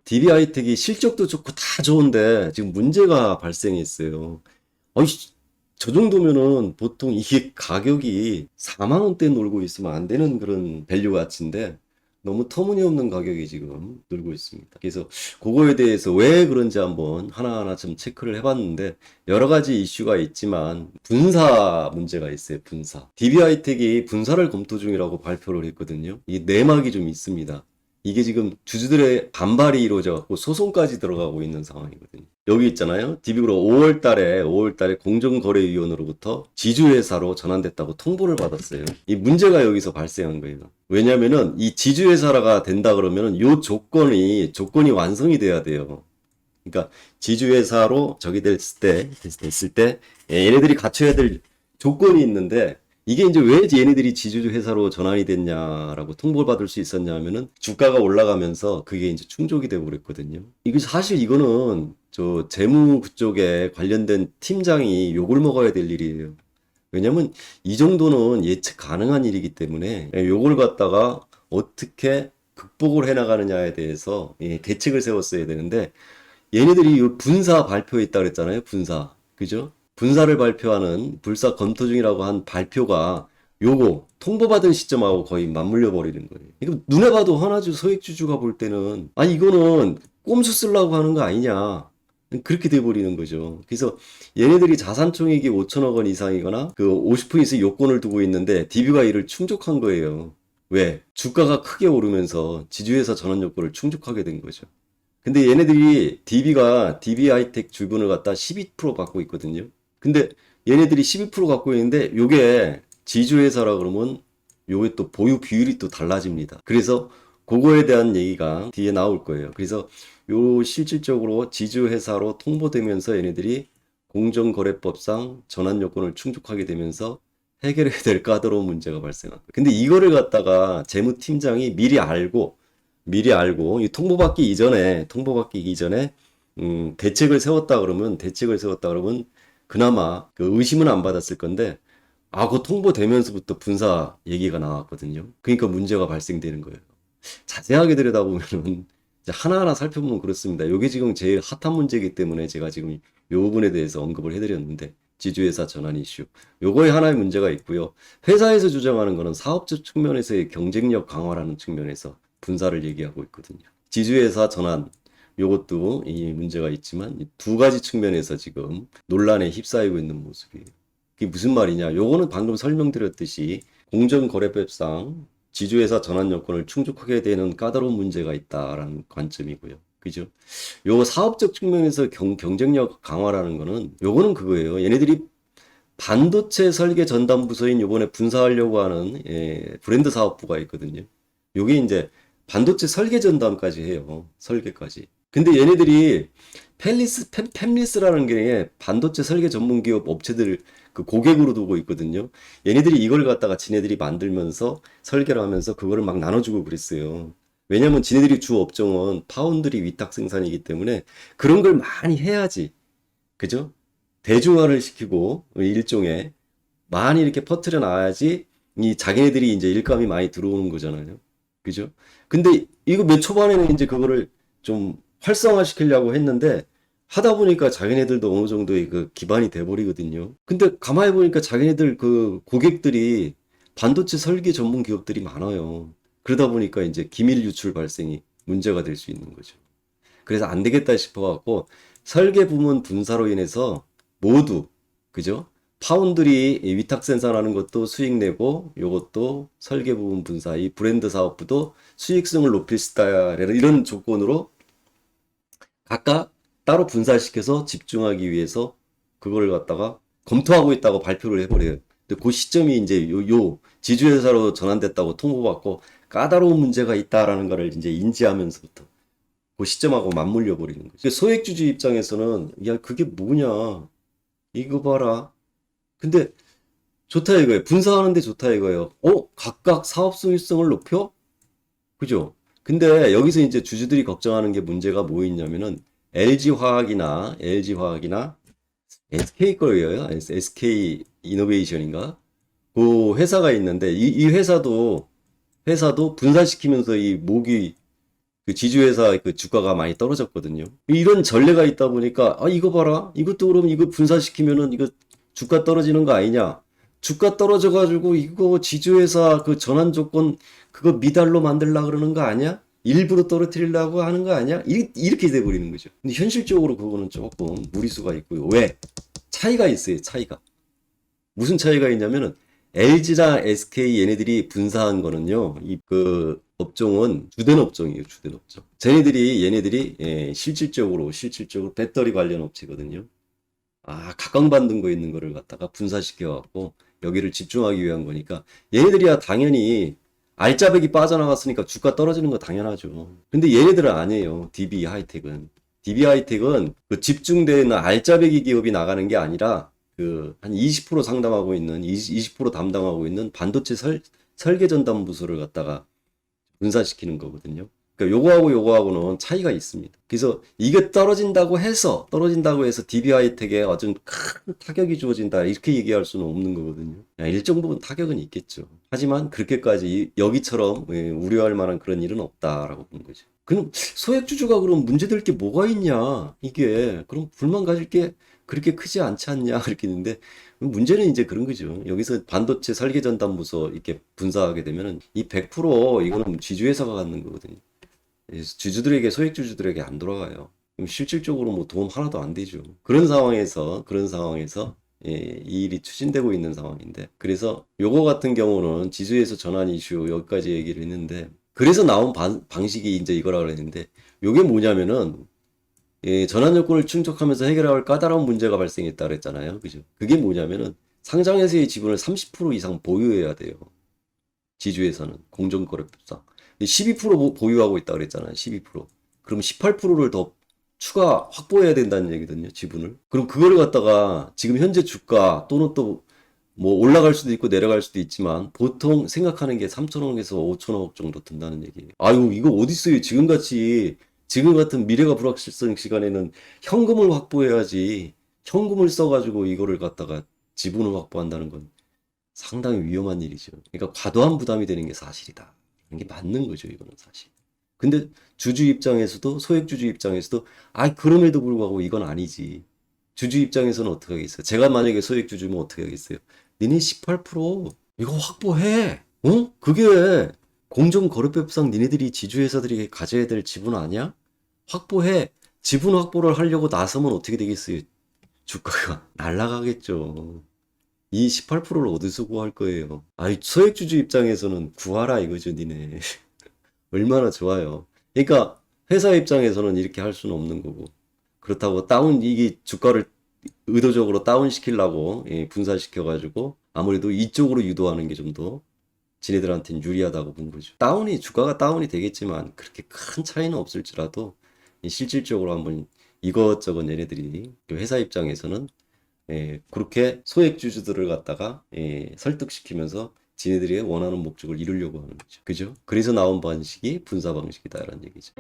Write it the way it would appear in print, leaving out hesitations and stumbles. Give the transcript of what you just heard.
DB하이텍이 실적도 좋고 다 좋은데 지금 문제가 발생했어요. 아니, 저 정도면은 보통 이게 가격이 4만 원대 놀고 있으면 안 되는 그런 밸류 가치인데 너무 터무니없는 가격이 지금 놀고 있습니다. 그래서 그거에 대해서 왜 그런지 한번 하나하나 좀 체크를 해봤는데 여러 가지 이슈가 있지만 분사 문제가 있어요. 분사. DB하이텍이 분사를 검토 중이라고 발표를 했거든요. 이 내막이 좀 있습니다. 이게 지금 주주들의 반발이 이루어져 갖고 소송까지 들어가고 있는 상황이거든요. 여기 있잖아요. DB그룹 5월 달에 공정거래위원회로부터 지주회사로 전환됐다고 통보를 받았어요. 이 문제가 여기서 발생한 거예요. 왜냐면은 이 지주회사가 된다 그러면은 요 조건이 완성이 돼야 돼요. 그러니까 지주회사로 됐을 때 얘네들이 갖춰야 될 조건이 있는데 이게 이제 왜 얘네들이 지주회사로 전환이 됐냐라고 통보를 받을 수 있었냐면은 주가가 올라가면서 그게 이제 충족이 되고 그랬거든요. 이거 사실 이거는 저 재무 그쪽에 관련된 팀장이 욕을 먹어야 될 일이에요. 왜냐면 이 정도는 예측 가능한 일이기 때문에 요걸 갖다가 어떻게 극복을 해 나가느냐에 대해서 대책을 세웠어야 되는데 얘네들이 이 분사 발표에 있다 그랬잖아요. 분사. 그죠? 분사를 발표하는 불사 검토 중이라고 한 발표가 요거 통보받은 시점하고 거의 맞물려 버리는 거예요. 이거 눈에 봐도 하나주 소액주주가 볼 때는 아니 이거는 꼼수 쓰려고 하는 거 아니냐. 그렇게 돼버리는 거죠. 그래서 얘네들이 자산총액이 5천억 원 이상이거나 그 50% 이상 요건을 두고 있는데 DB가 이를 충족한 거예요. 왜? 주가가 크게 오르면서 지주회사 전환 요건을 충족하게 된 거죠. 근데 얘네들이 DB하이텍 주분을 갖다 12% 갖고 있거든요. 근데 얘네들이 12% 갖고 있는데 요게 지주회사라 그러면 요게 또 보유 비율이 또 달라집니다. 그래서 그거에 대한 얘기가 뒤에 나올 거예요. 그래서 요 실질적으로 지주회사로 통보되면서 얘네들이 공정거래법상 전환 요건을 충족하게 되면서 해결해야 될 까다로운 문제가 발생한 거예요. 근데 이거를 갖다가 재무팀장이 미리 알고 이 통보받기 이전에 대책을 세웠다 그러면 그나마 그 의심은 안 받았을 건데 그 통보되면서부터 분사 얘기가 나왔거든요. 그러니까 문제가 발생되는 거예요. 자세하게 들여다보면은 이제 하나하나 살펴보면 그렇습니다. 이게 지금 제일 핫한 문제이기 때문에 제가 지금 이 부분에 대해서 언급을 해드렸는데 지주회사 전환 이슈 요거에 하나의 문제가 있고요. 회사에서 주장하는 거는 사업적 측면에서의 경쟁력 강화라는 측면에서 분사를 얘기하고 있거든요. 지주회사 전환 요것도 이 문제가 있지만 이 두 가지 측면에서 지금 논란에 휩싸이고 있는 모습이에요. 그게 무슨 말이냐? 요거는 방금 설명드렸듯이 공정거래법상 지주회사 전환 요건을 충족하게 되는 까다로운 문제가 있다라는 관점이고요. 그죠? 요 사업적 측면에서 경쟁력 강화라는 거는 요거는 그거예요. 얘네들이 반도체 설계 전담 부서인 요번에 분사하려고 하는 브랜드 사업부가 있거든요. 요게 이제 반도체 설계 전담까지 해요. 설계까지. 근데 얘네들이 팹리스라는 게 반도체 설계 전문 기업 업체들 그 고객으로 두고 있거든요. 얘네들이 이걸 갖다가 지네들이 만들면서 설계를 하면서 그거를 막 나눠주고 그랬어요. 왜냐면 지네들이 주 업종은 파운드리 위탁 생산이기 때문에 그런 걸 많이 해야지. 그죠? 대중화를 시키고 일종의 많이 이렇게 퍼뜨려 놔야지 이 자기네들이 이제 일감이 많이 들어오는 거잖아요. 그죠? 근데 이거 맨 초반에는 이제 그거를 좀 활성화 시키려고 했는데 하다 보니까 자기네들도 어느 정도의 그 기반이 돼 버리거든요. 근데 가만히 보니까 자기네들 그 고객들이 반도체 설계 전문 기업들이 많아요. 그러다 보니까 이제 기밀 유출 발생이 문제가 될 수 있는 거죠. 그래서 안 되겠다 싶어 갖고 설계 부문 분사로 인해서 모두 그죠? 파운드리 위탁 생산하는 것도 수익 내고 요것도 설계 부분 분사 이 브랜드 사업부도 수익성을 높일 수 있다 이런 조건으로 각각 따로 분사시켜서 집중하기 위해서 그걸 갖다가 검토하고 있다고 발표를 해버려요. 근데 그 시점이 이제 요 지주회사로 전환됐다고 통보받고 까다로운 문제가 있다라는 거를 이제 인지하면서부터 그 시점하고 맞물려 버리는 거죠. 소액주주 입장에서는 야 그게 뭐냐 이거 봐라. 근데 좋다 이거예요. 분사하는데 좋다 이거예요. 각각 사업 수익성을 높여? 그죠? 근데 여기서 이제 주주들이 걱정하는 게 문제가 뭐 있냐면은 LG화학이나 SK 거예요. SK 이노베이션인가? 그 회사가 있는데 이 회사도 분산시키면서 이 모기 그 지주회사 그 주가가 많이 떨어졌거든요. 이런 전례가 있다 보니까 아 이거 봐라 이것도 그럼 이거 분사시키면은 이거 주가 떨어지는 거 아니냐? 주가 떨어져 가지고 이거 지주회사 그 전환 조건 그거 미달로 만들라 그러는 거 아니야? 일부러 떨어뜨리려고 하는 거 아니야? 이렇게 돼 버리는 거죠. 근데 현실적으로 그거는 조금 무리수가 있고요. 왜? 차이가 있어요. 차이가. 무슨 차이가 있냐면은 LG랑 SK 얘네들이 분사한 거는요. 이 그 업종은 주된 업종이에요. 주된 업종. 얘네들이 실질적으로 배터리 관련 업체거든요. 아, 각광받는 거 있는 거를 갖다가 분사시켜 갖고 여기를 집중하기 위한 거니까 얘네들이야 당연히 알짜배기 빠져나갔으니까 주가 떨어지는 거 당연하죠. 근데 얘네들은 아니에요. DB 하이텍은 그 집중되는 알짜배기 기업이 나가는 게 아니라 그 한 20% 상담하고 있는 20% 담당하고 있는 반도체 설계 전담 부서를 갖다가 분산시키는 거거든요. 그러니까 요거하고는 차이가 있습니다. 그래서 이게 떨어진다고 해서 DB 하이텍에 어떤 큰 타격이 주어진다 이렇게 얘기할 수는 없는 거거든요. 일정 부분 타격은 있겠죠. 하지만 그렇게까지 여기처럼 우려할 만한 그런 일은 없다라고 보는 거죠. 그럼 소액주주가 그럼 문제될 게 뭐가 있냐? 이게 그럼 불만 가질 게 그렇게 크지 않지 않냐? 그렇게 있는데 문제는 이제 그런 거죠. 여기서 반도체 설계 전담 부서 이렇게 분사하게 되면은 이 100% 이거는 지주회사가 갖는 거거든요. 주주들에게 소액주주들에게 안 돌아가요. 그럼 실질적으로 뭐 도움 하나도 안 되죠. 그런 상황에서 이 일이 추진되고 있는 상황인데 그래서 요거 같은 경우는 지주에서 전환 이슈 여기까지 얘기를 했는데 그래서 나온 방식이 이제 이거라 그랬는데 요게 뭐냐면은 전환 요건을 충족하면서 해결할 까다로운 문제가 발생했다 그랬잖아요. 그죠? 그게 뭐냐면은 상장회사의 지분을 30% 이상 보유해야 돼요. 지주에서는 공정거래법상 12% 보유하고 있다 그랬잖아요. 12%. 그럼 18%를 더 추가 확보해야 된다는 얘기거든요. 지분을. 그럼 그거를 갖다가 지금 현재 주가 또는 또 뭐 올라갈 수도 있고 내려갈 수도 있지만 보통 생각하는 게 3천억에서 5천억 정도 든다는 얘기예요. 아유 이거 어디 있어요. 지금 같은 미래가 불확실성 시간에는 현금을 확보해야지. 현금을 써가지고 이거를 갖다가 지분을 확보한다는 건 상당히 위험한 일이죠. 그러니까 과도한 부담이 되는 게 사실이다. 이게 맞는 거죠, 이거는 사실. 근데 주주 입장에서도, 소액주주 입장에서도, 아, 그럼에도 불구하고 이건 아니지. 주주 입장에서는 어떻게 하겠어요? 제가 만약에 소액주주면 어떻게 하겠어요? 니네 18% 이거 확보해. 어? 그게 공정거래법상 니네들이 지주회사들이 가져야 될 지분 아니야? 확보해. 지분 확보를 하려고 나서면 어떻게 되겠어요? 주가가 날아가겠죠. 이 18%를 어디서 구할 거예요? 아이, 소액주주 입장에서는 구하라 이거죠, 니네. 얼마나 좋아요. 그러니까 회사 입장에서는 이렇게 할 수는 없는 거고. 그렇다고 이게 주가를 의도적으로 다운시키려고 분산시켜가지고 아무래도 이쪽으로 유도하는 게 좀 더 지네들한테는 유리하다고 본 거죠. 주가가 다운이 되겠지만 그렇게 큰 차이는 없을지라도 실질적으로 한번 이것저것 얘네들이 회사 입장에서는 그렇게 소액주주들을 갖다가 설득시키면서 지네들이 원하는 목적을 이루려고 하는 거죠. 그죠? 그래서 나온 방식이 분사 방식이다라는 얘기죠.